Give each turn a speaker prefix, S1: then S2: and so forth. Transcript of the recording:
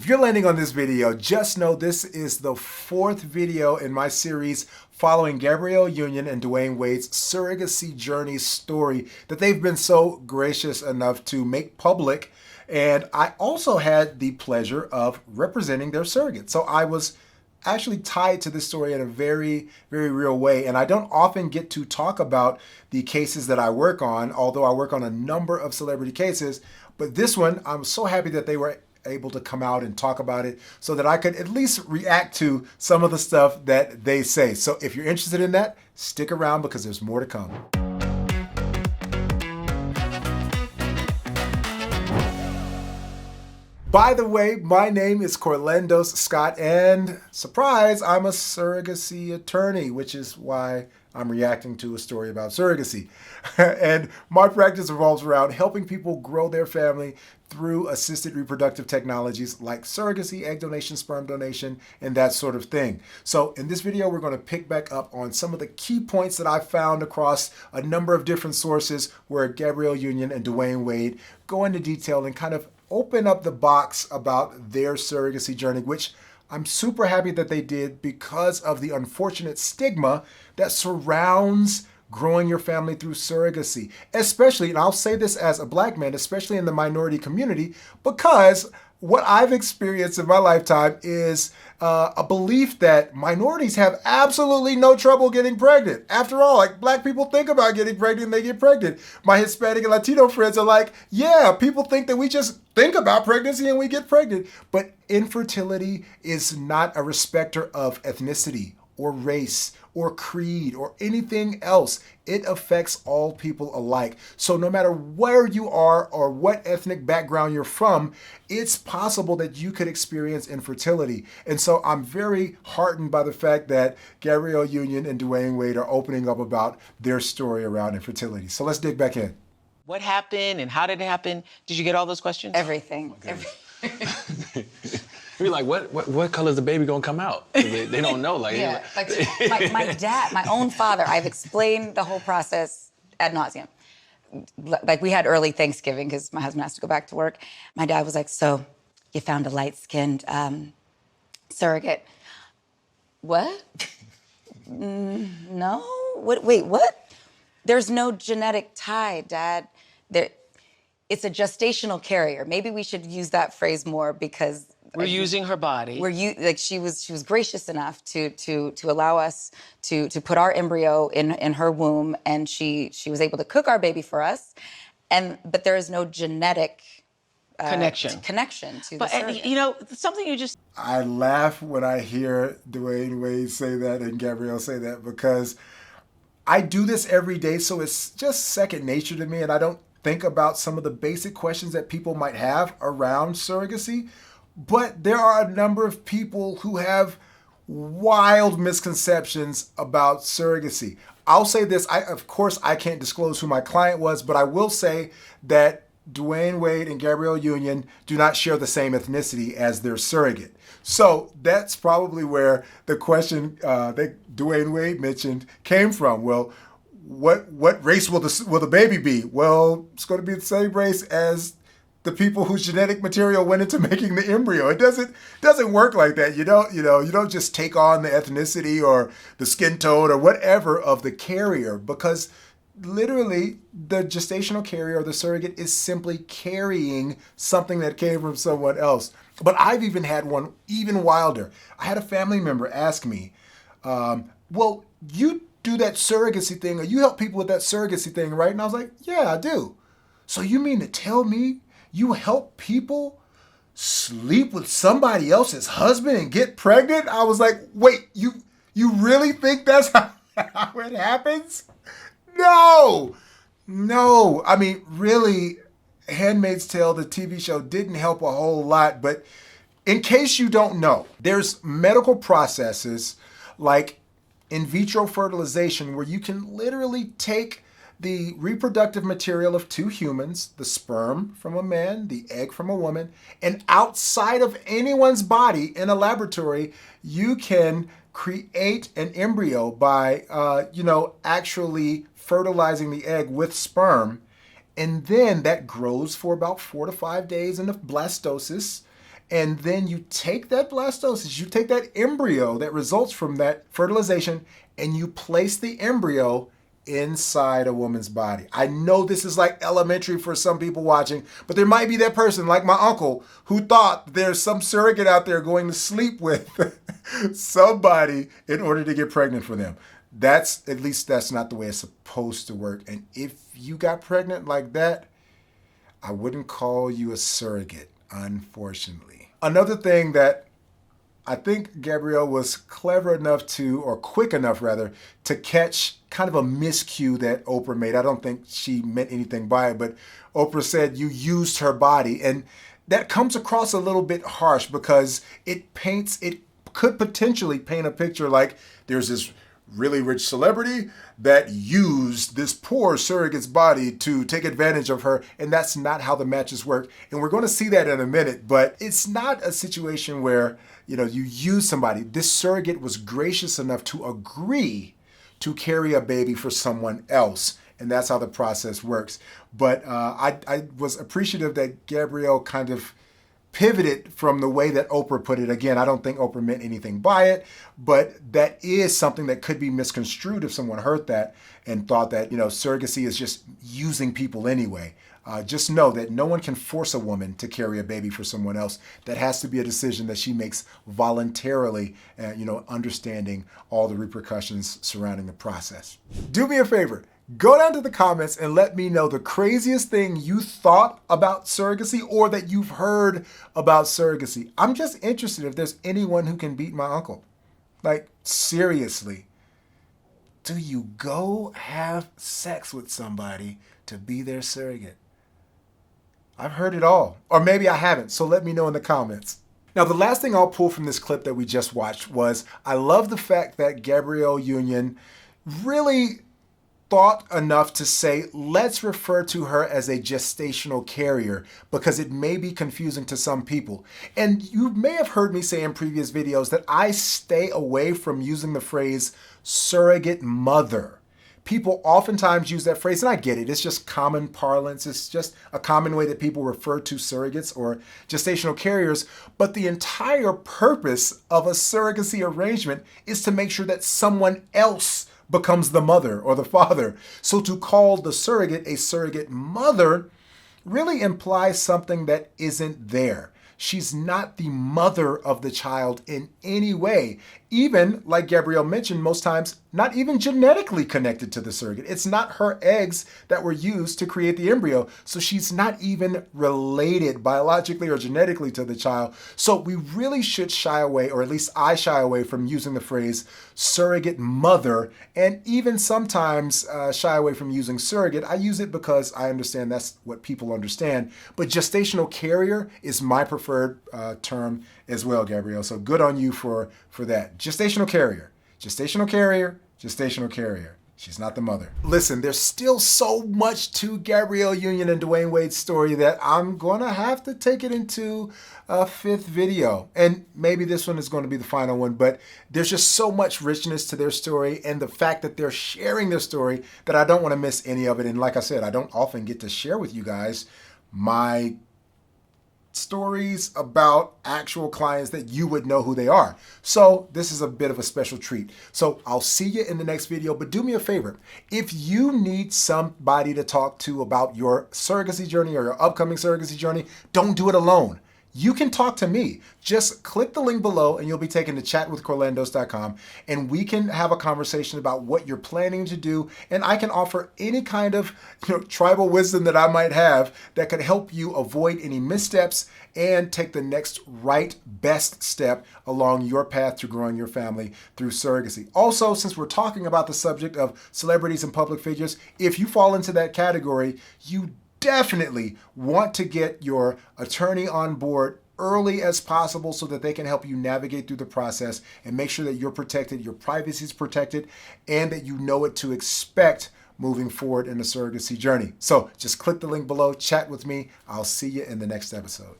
S1: If you're landing on this video, just know this is the fourth video in my series following Gabrielle Union and Dwyane Wade's surrogacy journey story that they've been so gracious enough to make public. And I also had the pleasure of representing their surrogate. So I was actually tied to this story in a very, very real way. And I don't often get to talk about the cases that I work on, although I work on a number of celebrity cases. But this one, I'm so happy that they were able to come out and talk about it so that I could at least react to some of the stuff that they say. So if you're interested in that, stick around because there's more to come. By the way, my name is Corlandos Scott, and surprise, I'm a surrogacy attorney, which is why I'm reacting to a story about surrogacy. And my practice revolves around helping people grow their family through assisted reproductive technologies like surrogacy, egg donation, sperm donation, and that sort of thing. So in this video, we're going to pick back up on some of the key points that I found across a number of different sources where Gabrielle Union and Dwyane Wade go into detail and kind of open up the box about their surrogacy journey, which I'm super happy that they did because of the unfortunate stigma that surrounds growing your family through surrogacy, especially, and I'll say this as a Black man, especially in the minority community, because what I've experienced in my lifetime is a belief that minorities have absolutely no trouble getting pregnant. After all, like, Black people think about getting pregnant and they get pregnant. My Hispanic and Latino friends are like, yeah, people think that we just think about pregnancy and we get pregnant. But infertility is not a respecter of ethnicity or race or creed or anything else. It affects all people alike. So no matter where you are or what ethnic background you're from, it's possible that you could experience infertility. And so I'm very heartened by the fact that Gabrielle Union and Dwyane Wade are opening up about their story around infertility. So let's dig back in.
S2: What happened and how did it happen? Did you get all those questions?
S3: Everything.
S4: We're like, what color is the baby gonna come out? They don't know. Like,
S3: Yeah, like my dad, my own father, I've explained the whole process ad nauseum. Like, we had early Thanksgiving because my husband has to go back to work. My dad was like, so you found a light-skinned surrogate. What? No? Wait, what? There's no genetic tie, Dad. It's a gestational carrier. Maybe we should use that phrase more because
S2: We're using her body.
S3: She was gracious enough to allow us to put our embryo in her womb, and she was able to cook our baby for us, but there is no genetic connection to the surrogate.
S2: You know, something you just...
S1: I laugh when I hear Dwyane Wade say that and Gabrielle say that because I do this every day, so it's just second nature to me, and I don't think about some of the basic questions that people might have around surrogacy. But there are a number of people who have wild misconceptions about surrogacy. I'll say this, of course, I can't disclose who my client was, but I will say that Dwyane Wade and Gabrielle Union do not share the same ethnicity as their surrogate. So that's probably where the question that Dwyane Wade mentioned came from. Well, what race will the baby be? Well, it's going to be the same race as the people whose genetic material went into making the embryo. It doesn't work like that. You don't just take on the ethnicity or the skin tone or whatever of the carrier, because literally the gestational carrier or the surrogate is simply carrying something that came from someone else. But I've even had one even wilder. I had a family member ask me, well, you do that surrogacy thing, or you help people with that surrogacy thing, right? And I was like, yeah, I do. So you mean to tell me you help people sleep with somebody else's husband and get pregnant? I was like, wait, you really think that's how it happens? No. I mean, really, Handmaid's Tale, the TV show, didn't help a whole lot. But in case you don't know, there's medical processes like in-vitro fertilization where you can literally take the reproductive material of two humans, the sperm from a man, the egg from a woman, and outside of anyone's body in a laboratory, you can create an embryo by, actually fertilizing the egg with sperm. And then that grows for about 4 to 5 days in the blastocyst. And then you take that blastocyst, you take that embryo that results from that fertilization, and you place the embryo inside a woman's body. I know this is like elementary for some people watching, but there might be that person like my uncle who thought there's some surrogate out there going to sleep with somebody in order to get pregnant for them. At least that's not the way it's supposed to work. And if you got pregnant like that, I wouldn't call you a surrogate, unfortunately. Another thing that I think Gabrielle was clever enough or quick enough rather, to catch kind of a miscue that Oprah made. I don't think she meant anything by it, but Oprah said you used her body. And that comes across a little bit harsh because it could potentially paint a picture like there's this really rich celebrity that used this poor surrogate's body to take advantage of her, and that's not how the matches work. And we're going to see that in a minute, but it's not a situation where, you use somebody. This surrogate was gracious enough to agree to carry a baby for someone else, and that's how the process works. But I was appreciative that Gabrielle kind of pivoted from the way that Oprah put it. Again, I don't think Oprah meant anything by it, but that is something that could be misconstrued if someone heard that and thought that, surrogacy is just using people anyway. Just know that no one can force a woman to carry a baby for someone else. That has to be a decision that she makes voluntarily, understanding all the repercussions surrounding the process. Do me a favor. Go down to the comments and let me know the craziest thing you thought about surrogacy or that you've heard about surrogacy. I'm just interested if there's anyone who can beat my uncle. Like, seriously. Do you go have sex with somebody to be their surrogate? I've heard it all. Or maybe I haven't, so let me know in the comments. Now, the last thing I'll pull from this clip that we just watched was I love the fact that Gabrielle Union really thought enough to say, let's refer to her as a gestational carrier because it may be confusing to some people. And you may have heard me say in previous videos that I stay away from using the phrase surrogate mother. People oftentimes use that phrase, and I get it. It's just common parlance. It's just a common way that people refer to surrogates or gestational carriers. But the entire purpose of a surrogacy arrangement is to make sure that someone else becomes the mother or the father. So to call the surrogate a surrogate mother really implies something that isn't there. She's not the mother of the child in any way. Even, like Gabrielle mentioned, most times, not even genetically connected to the surrogate. It's not her eggs that were used to create the embryo. So she's not even related biologically or genetically to the child. So we really should shy away, or at least I shy away from using the phrase surrogate mother, and even sometimes shy away from using surrogate. I use it because I understand that's what people understand. But gestational carrier is my preferred term as well, Gabrielle. So good on you for that. Gestational carrier, gestational carrier, gestational carrier. She's not the mother. Listen, there's still so much to Gabrielle Union and Dwyane Wade's story that I'm going to have to take it into a fifth video. And maybe this one is going to be the final one, but there's just so much richness to their story and the fact that they're sharing their story that I don't want to miss any of it. And like I said, I don't often get to share with you guys my stories about actual clients that you would know who they are. So this is a bit of a special treat. So I'll see you in the next video, but do me a favor. If you need somebody to talk to about your surrogacy journey or your upcoming surrogacy journey, don't do it alone. You can talk to me. Just click the link below and you'll be taken to chatwithcorlandos.com and we can have a conversation about what you're planning to do, and I can offer any kind of tribal wisdom that I might have that could help you avoid any missteps and take the next right best step along your path to growing your family through surrogacy. Also, since we're talking about the subject of celebrities and public figures, if you fall into that category, you definitely want to get your attorney on board early as possible so that they can help you navigate through the process and make sure that you're protected, your privacy is protected, and that you know what to expect moving forward in the surrogacy journey. So just click the link below, chat with me. I'll see you in the next episode.